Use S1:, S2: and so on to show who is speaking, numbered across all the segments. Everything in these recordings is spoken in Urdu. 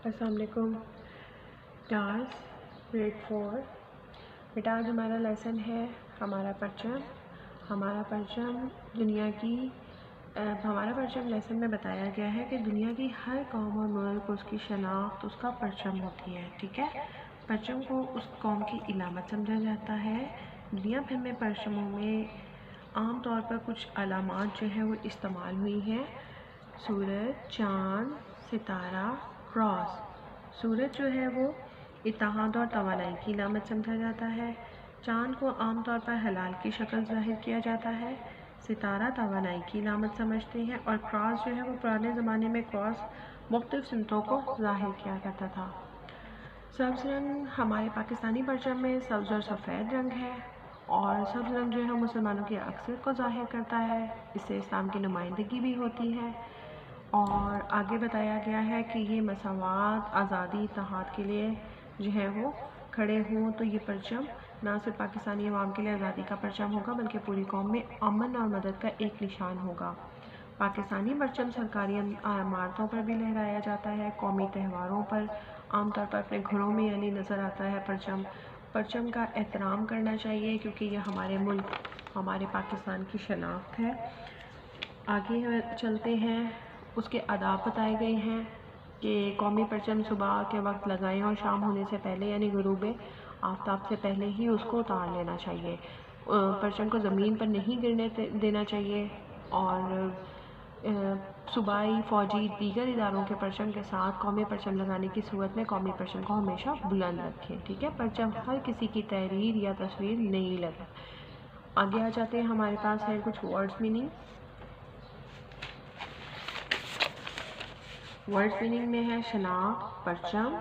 S1: السلام علیکم کلاس گریڈ 4 بیٹا آج ہمارا لیسن ہے ہمارا پرچم دنیا کی ہمارا پرچم لیسن میں بتایا گیا ہے کہ دنیا کی ہر قوم اور ملک اس کی شناخت اس کا پرچم ہوتی ہے. ٹھیک ہے، پرچم کو اس قوم کی علامت سمجھا جاتا ہے. دنیا بھر میں پرچموں میں عام طور پر کچھ علامات جو ہیں وہ استعمال ہوئی ہیں. سورج، چاند، ستارہ، کراس. سورج جو ہے وہ اتحاد اور توانائی کی علامت سمجھا جاتا ہے. چاند کو عام طور پر ہلال کی شکل ظاہر کیا جاتا ہے. ستارہ توانائی کی علامت سمجھتے ہیں، اور کراس جو ہے وہ پرانے زمانے میں کراس مختلف سمتوں کو ظاہر کیا کرتا تھا. سبز رنگ ہمارے پاکستانی پرچم میں سبز اور سفید رنگ ہے، اور سبز رنگ جو ہے مسلمانوں کی اکثریت کو ظاہر کرتا ہے. اس سے اسلام کی نمائندگی بھی ہوتی ہے. اور آگے بتایا گیا ہے کہ یہ مساوات، آزادی، اتحاد کے لیے جو ہے وہ کھڑے ہوں. تو یہ پرچم نہ صرف پاکستانی عوام کے لیے آزادی کا پرچم ہوگا بلکہ پوری قوم میں امن اور مدد کا ایک نشان ہوگا. پاکستانی پرچم سرکاری عمارتوں پر بھی لہرایا جاتا ہے. قومی تہواروں پر عام طور پر اپنے گھروں میں یعنی نظر آتا ہے. پرچم کا احترام کرنا چاہیے کیونکہ یہ ہمارے ملک، ہمارے پاکستان کی شناخت ہے. آگے چلتے ہیں. اس کے آداب بتائے گئے ہیں کہ قومی پرچم صبح کے وقت لگائیں اور شام ہونے سے پہلے یعنی غروب آفتاب سے پہلے ہی اس کو اتار لینا چاہیے. پرچم کو زمین پر نہیں گرنے دینا چاہیے. اور صوبائی، فوجی، دیگر اداروں کے پرچم کے ساتھ قومی پرچم لگانے کی صورت میں قومی پرچم کو ہمیشہ بلند رکھیں. ٹھیک ہے، پرچم ہر کسی کی تحریر یا تصویر نہیں لگا. آگے آ جاتے ہیں. ہمارے پاس ہے کچھ ورڈز میننگ. ورڈز میننگ میں ہے شناخت، پرچم.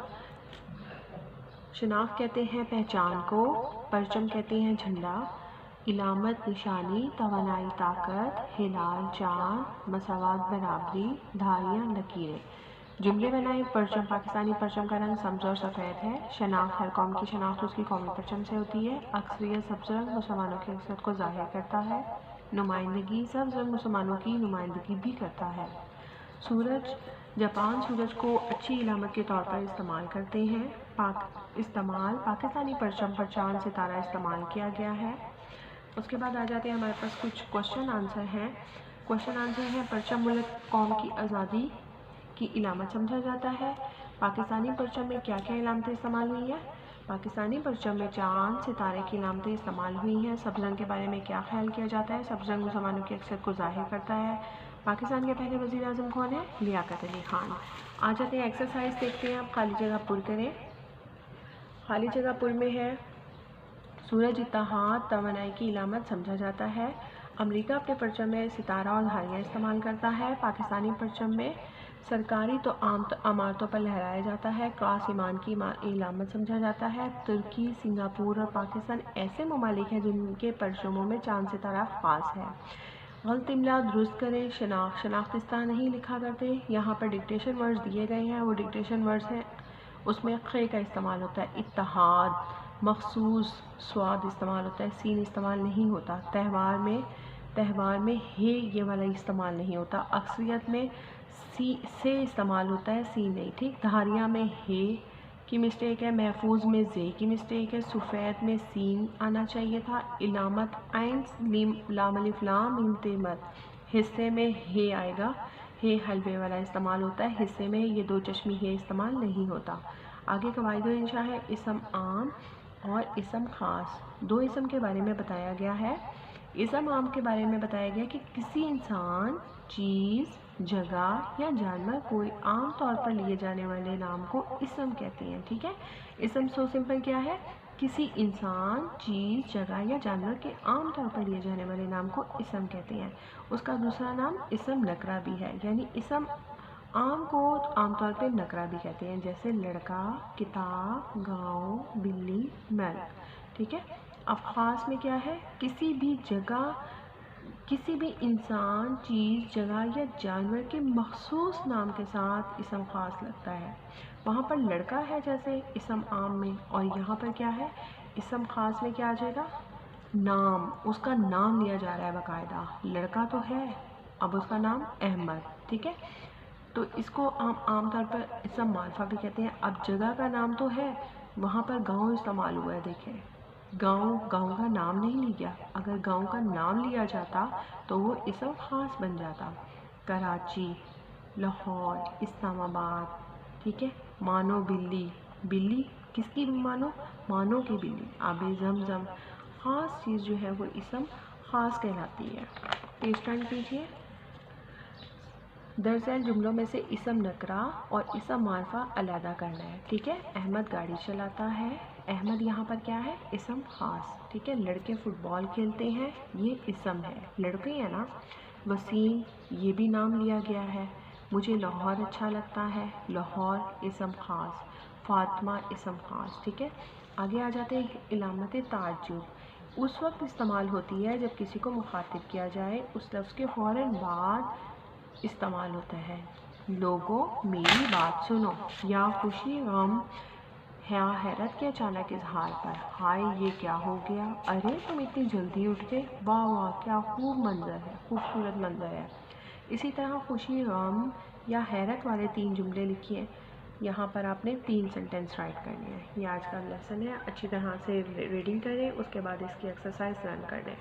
S1: شناخت کہتے ہیں پہچان کو، پرچم کہتے ہیں جھنڈا. علامت، نشانی، توانائی، طاقت، ہلال، چاند، مساوات، برابری، دھاریاں، لکیریں. جملے بنائیں. پرچم پاکستانی پرچم کا رنگ سبز اور سفید ہے. شناخت، ہر قوم کی شناخت اس کی قومی پرچم سے ہوتی ہے. اکثریت سبز رنگ مسلمانوں کی اکثریت کو ظاہر کرتا ہے. نمائندگی، سبز رنگ مسلمانوں کی نمائندگی بھی کرتا ہے. سورج، جاپان سورج کو اچھی علامت کے طور پر استعمال کرتے ہیں. پاکستانی پرچم پر چاند، ستارہ استعمال کیا گیا ہے. اس کے بعد آ جاتے ہیں. ہمارے پاس کچھ کوشچن آنسر ہیں. کوشچن آنسر ہیں. پرچم ملک قوم کی آزادی کی علامت سمجھا جاتا ہے. پاکستانی پرچم میں کیا کیا علامتیں استعمال ہوئی ہیں؟ پاکستانی پرچم میں چاند، ستارے کی علامتیں استعمال ہوئی ہیں. سبز رنگ کے بارے میں کیا خیال کیا جاتا ہے؟ سبز رنگ مسلمانوں کی اکثریت کو ظاہر کرتا ہے. پاکستان کے پہلے وزیر اعظم کون ہیں؟ لیاقت علی خان. آ جاتے ہیں ایکسرسائز دیکھتے ہیں. آپ خالی جگہ پر کریں. خالی جگہ پر میں ہے سورج اتحاد، توانائی کی علامت سمجھا جاتا ہے. امریکہ اپنے پرچم میں ستارہ اور دھاریاں استعمال کرتا ہے. پاکستانی پرچم میں سرکاری تو عام عمارتوں پر لہرایا جاتا ہے. کراس ایمان کی علامت سمجھا جاتا ہے. ترکی، سنگاپور اور پاکستان ایسے ممالک ہیں جن کے پرچموں میں چاند ستارہ خاص ہے. غلط املا درست کریں. شناخت اس طرح نہیں لکھا کرتے. یہاں پر ڈکٹیشن ورڈز دیے گئے ہیں، وہ ڈکٹیشن ورڈز ہیں. اس میں خ کا استعمال ہوتا ہے. اتحاد، مخصوص، سواد استعمال ہوتا ہے، سین استعمال نہیں ہوتا. تہوار میں ہے یہ والا استعمال نہیں ہوتا. اکثریت میں سے استعمال ہوتا ہے، سی نہیں. ٹھیک. دھاریاں میں ہے کی مسٹیک ہے. محفوظ میں زے کی مسٹیک ہے. سفید میں سین آنا چاہیے تھا. علامت عین لام الف لام میم تے مد. حصے میں ہے آئے گا. ہے حلوے والا استعمال ہوتا ہے. حصے میں یہ دو چشمی ہے استعمال نہیں ہوتا. آگے قواعد و انشاء ہے. اسم عام اور اسم خاص. دو اسم کے بارے میں بتایا گیا ہے. اسم عام کے بارے میں بتایا گیا کہ کسی انسان، چیز، جگہ یا جانور کوئی عام طور پر لیے جانے والے نام کو اسم کہتے ہیں. ٹھیک ہے. اسم سو سمپل کیا ہے؟ کسی انسان، چیز، جگہ یا جانور کے عام طور پر لیے جانے والے نام کو اسم کہتے ہیں. اس کا دوسرا نام اسم نکرہ بھی ہے، یعنی اسم عام کو عام طور پہ نکرہ بھی کہتے ہیں، جیسے لڑکا، کتاب، گاؤں، بلی، نل. ٹھیک ہے. اب خاص میں کیا ہے؟ کسی بھی جگہ، کسی بھی انسان، چیز، جگہ یا جانور کے مخصوص نام کے ساتھ اسم خاص لگتا ہے. وہاں پر لڑکا ہے جیسے اسم عام میں، اور یہاں پر کیا ہے؟ اسم خاص میں کیا آ جائے گا؟ نام. اس کا نام لیا جا رہا ہے باقاعدہ. لڑکا تو ہے، اب اس کا نام احمد. ٹھیک ہے. تو اس کو ہم عام طور پر اسم معرفہ بھی کہتے ہیں. اب جگہ کا نام تو ہے، وہاں پر گاؤں استعمال ہوا ہے. دیکھیں گاؤں کا نام نہیں لیا. اگر گاؤں کا نام لیا جاتا تو وہ اسم خاص بن جاتا. کراچی، لاہور، اسلام آباد. ٹھیک ہے. مانو بلی، بلی کس کی مانو کی بلی. آب زمزم، خاص چیز جو ہے وہ اسم خاص کہلاتی ہے. پیج ٹرن کیجیے. درسل جملوں میں سے اسم نکرہ اور اسم معرفہ علیحدہ کرنا ہے. ٹھیک ہے. احمد گاڑی چلاتا ہے. احمد یہاں پر کیا ہے؟ اسم خاص. ٹھیک ہے. لڑکے فٹ بال کھیلتے ہیں، یہ اسم ہے، لڑکے ہیں نا. وسیم، یہ بھی نام لیا گیا ہے. مجھے لاہور اچھا لگتا ہے، لاہور اسم خاص. فاطمہ اسم خاص. ٹھیک ہے. آگے آ جاتے ہیں. علامت تعجب اس وقت استعمال ہوتی ہے جب کسی کو مخاطب کیا جائے، اس لفظ کے فوراً بعد استعمال ہوتا ہے. لوگوں میری بات سنو، یا خوشی غم یا حیرت کے اچانک اظہار پر. ہائے یہ کیا ہو گیا، ارے تم اتنی جلدی اٹھ گئے، واہ واہ کیا خوب منظر ہے، خوبصورت منظر ہے. اسی طرح خوشی غم یا حیرت والے 3 جملے لکھیے. یہاں پر آپ نے 3 سینٹنس رائٹ کرنے ہیں. یہ آج کا لیسن ہے. اچھی طرح سے ریڈنگ کریں، اس کے بعد اس کی ایکسرسائز رن کریں.